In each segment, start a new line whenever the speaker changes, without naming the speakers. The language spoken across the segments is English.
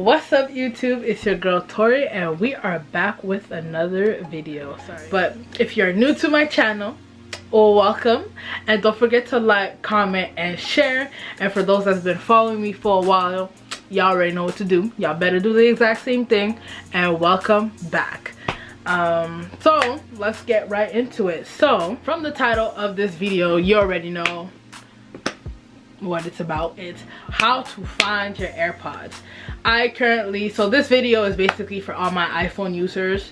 What's up YouTube, it's your girl Tori and we are back with another video. But if you're new to my channel, welcome, and don't forget to like, comment, and share. And for those that's been following me for a while, y'all already know what to do. Y'all better do the exact same thing, and welcome back. So let's get right into it. So from the title of this video, you already know what it's about. It's how to find your AirPods. So this video is basically for all my iPhone users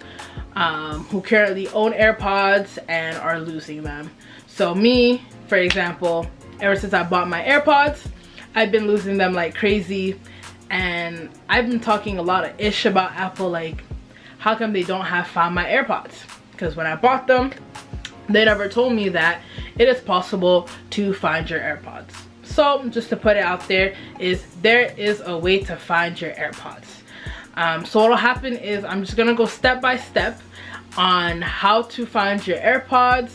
who currently own AirPods and are losing them. So me, for example, ever since I bought my AirPods, I've been losing them like crazy, and I've been talking a lot of ish about Apple, like how come they don't have Find My AirPods? Because when I bought them, they never told me that it is possible to find your AirPods. So just to put it out there, there is a way to find your AirPods. So what'll happen is I'm just gonna go step by step on how to find your AirPods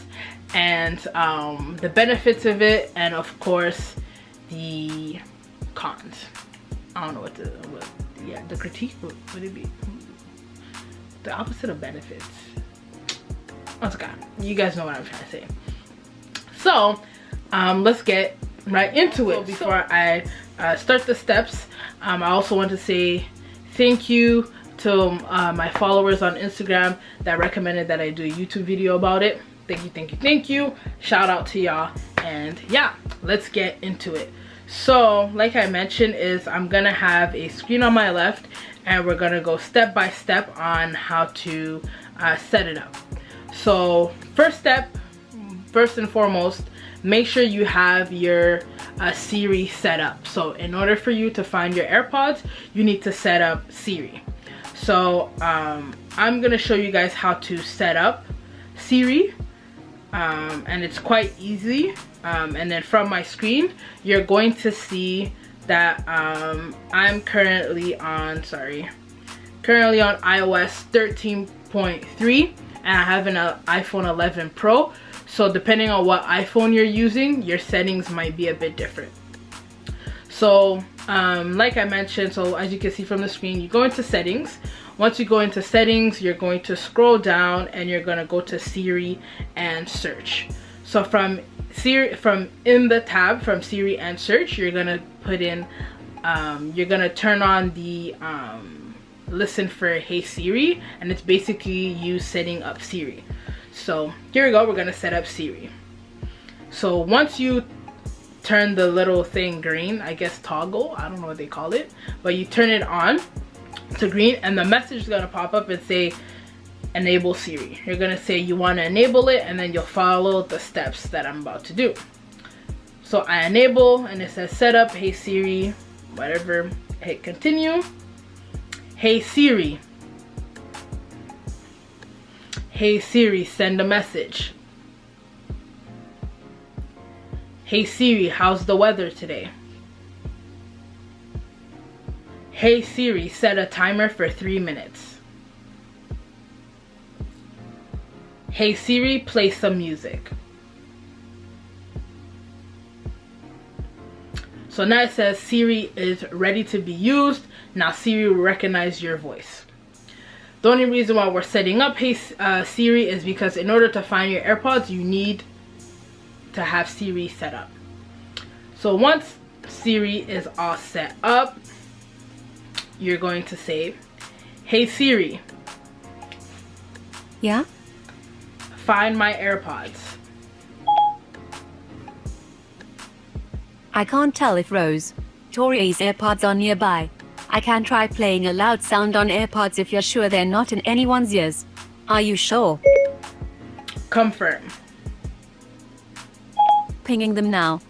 and the benefits of it, and of course the cons. I don't know what the critique would it be? The opposite of benefits. Okay, you guys know what I'm trying to say. So let's get right into it. Before I start the steps, I also want to say thank you to my followers on Instagram that recommended that I do a YouTube video about it. Thank you. Shout out to y'all. And yeah, let's get into it. So like I mentioned, I'm gonna have a screen on my left and we're gonna go step by step on how to set it up. So first and foremost, make sure you have your Siri set up. So in order for you to find your AirPods, you need to set up Siri. So I'm gonna show you guys how to set up Siri, and it's quite easy. And then from my screen, you're going to see that I'm currently on iOS 13.3, and I have an iPhone 11 Pro. So depending on what iPhone you're using, your settings might be a bit different. So like I mentioned, so as you can see from the screen, you go into settings. Once you go into settings, you're going to scroll down and you're going to go to Siri and search. So from in the tab from Siri and search, you're going to put in you're going to turn on the listen for Hey Siri, and it's basically you setting up Siri. So here we go, we're gonna set up Siri. So once you turn the little thing green, I guess toggle, I don't know what they call it, but you turn it on to green and the message is gonna pop up and say enable Siri. You're gonna say you want to enable it, and then you'll follow the steps that I'm about to do. So I enable, and it says set up Hey Siri, whatever, hit continue. Hey Siri. Hey Siri, send a message. Hey Siri, how's the weather today? Hey Siri, set a timer for 3 minutes. Hey Siri, play some music. So now it says Siri is ready to be used. Now Siri will recognize your voice. The only reason why we're setting up Hey Siri is because in order to find your AirPods, you need to have Siri set up. So once Siri is all set up, you're going to say, Hey Siri.
Yeah?
Find my AirPods.
I can't tell if Tori's AirPods are nearby. I can try playing a loud sound on AirPods if you're sure they're not in anyone's ears. Are you sure?
Confirm.
Pinging them now.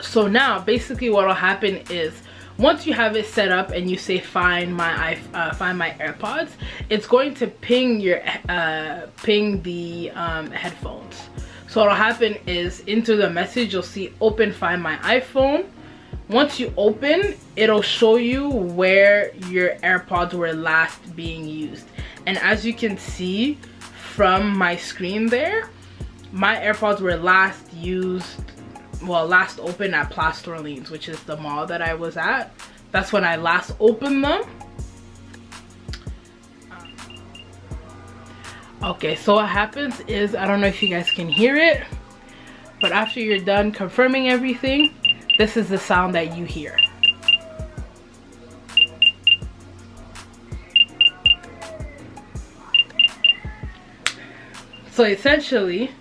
So now basically what will happen is once you have it set up and you say find my AirPods, it's going to ping your the headphones. So what'll happen is into the message you'll see open Find My iPhone. Once you open, it'll show you where your AirPods were last being used. And as you can see from my screen there, my AirPods were last opened at Place Orleans, which is the mall that I was at. that's when I last opened them. Okay, so what happens is, I don't know if you guys can hear it, but after you're done confirming everything, this is the sound that you hear. So essentially,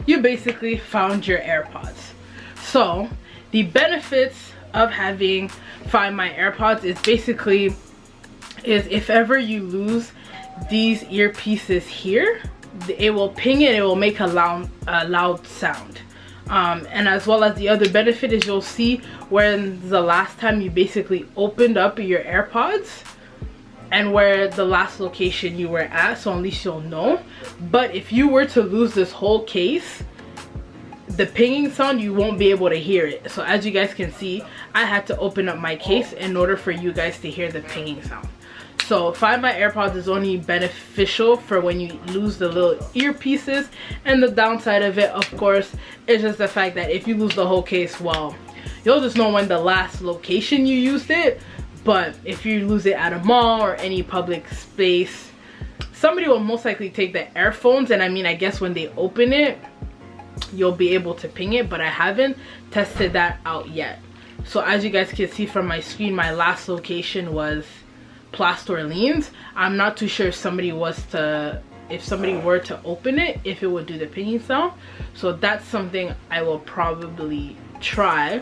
you basically found your AirPods. So the benefits of having Find My AirPods is basically, if ever you lose these earpieces here, it will ping it, it will make a loud sound. And as well as the other benefit is, you'll see when the last time you basically opened up your AirPods and where the last location you were at, so at least you'll know. But if you were to lose this whole case, the pinging sound, you won't be able to hear it. So as you guys can see, I had to open up my case in order for you guys to hear the pinging sound. So Find My AirPods is only beneficial for when you lose the little earpieces, and the downside of it, of course, is just the fact that if you lose the whole case, well, you'll just know when the last location you used it. But if you lose it at a mall or any public space, somebody will most likely take the earphones, and I mean, I guess when they open it, you'll be able to ping it, but I haven't tested that out yet. So as you guys can see from my screen, my last location was Place d'Orleans. I'm not too sure if somebody were to open it, if it would do the pinging sound. So that's something I will probably try.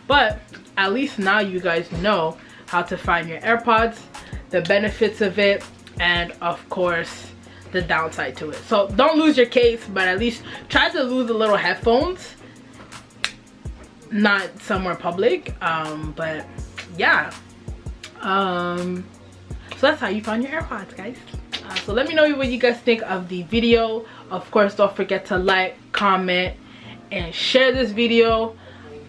But at least now you guys know how to find your AirPods, the benefits of it, and of course the downside to it. So don't lose your case, but at least try to lose the little headphones, not somewhere public. But yeah, so that's how you find your AirPods, guys. So let me know what you guys think of the video. Of course, don't forget to like, comment, and share this video.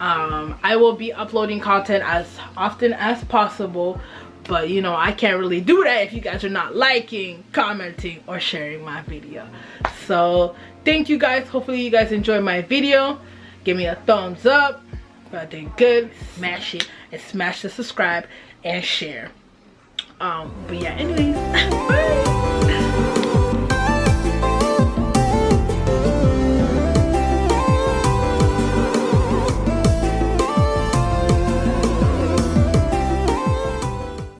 I will be uploading content as often as possible, but you know, I can't really do that if you guys are not liking, commenting, or sharing my video. So thank you guys. Hopefully you guys enjoyed my video. Give me a thumbs up if I did good, smash it, and smash the subscribe and share. But yeah, anyways, bye.